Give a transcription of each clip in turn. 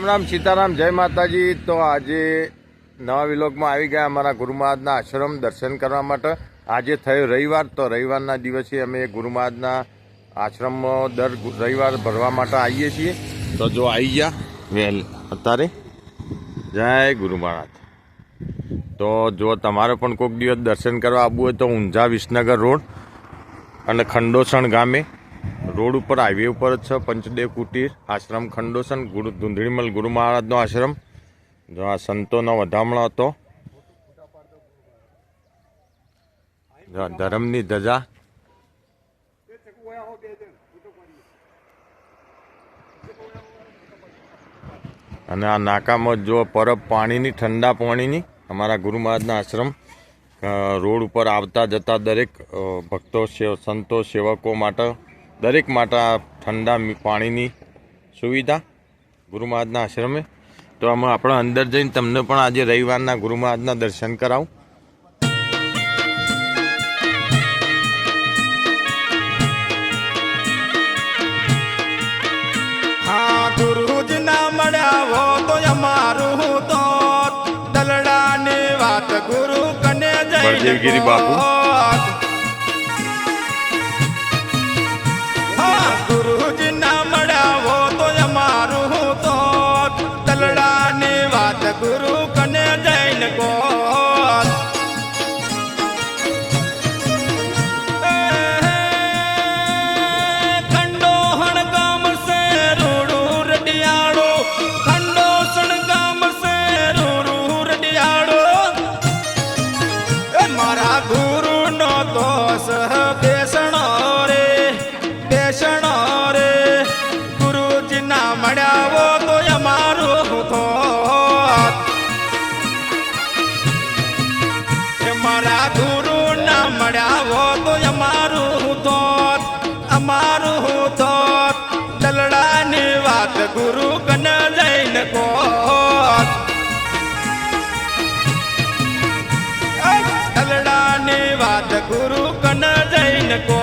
રામ રામ સીતારામ જય માતાજી। તો આજે નવા વિલોગમાં આવી ગયા અમારા ગુરુ મહારાજના આશ્રમ દર્શન કરવા માટે। આજે થયો રવિવાર, તો રવિવારના દિવસે અમે ગુરુ મહારાજના આશ્રમમાં દર રવિવાર ભરવા માટે આવીએ છીએ। તો જો આવી ગયા વેલ અત્યારે જય ગુરુ મહારાજ। તો જો તમારે પણ કોઈક દિવસ દર્શન કરવા આવવું હોય તો ઊંઝા વિસનગર રોડ અને ખંડોસણ ગામે રોડ ઉપર હાઈવે ઉપર જ છે પંચદેવ કુટીર આશ્રમ ખંડોસણ ધુંધળીમલ ગુરુ મહારાજનો આશ્રમ। જો આ સંતોનો વધામણો હતો, ધર્મની ધજા અને આ નાકામાં જો પરબ પાણીની ઠંડા પાણીની અમારા ગુરુ મહારાજના આશ્રમ રોડ ઉપર આવતા જતા દરેક ભક્તો સંતો સેવકો માટે દરેક માટે આ ઠંડા પાણીની સુવિધા ગુરુ મહારાજના આશ્રમે। તો અમે આપણે અંદર જઈને તમને પણ આજે રવિવારના ગુરુ મહારાજના દર્શન કરાવું। હા ગુરુજી ના મળ્યા હો તો અમારું તો દલડાની વાત ગુરુ કને બળદેવગીરી બાપુ ગુરુજી ના મળ્યા હો તો અમારું તો દલડાની વાત ગુરુ કને જઈને કો ગુરુ કન જઈને કો દલડાની વાત ગુરુ કન જઈને કો।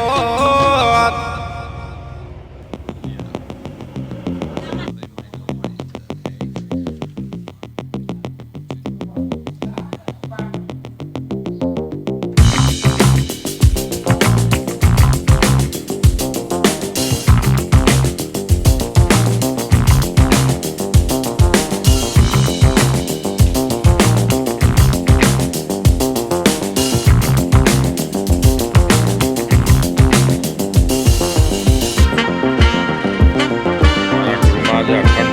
અખંડ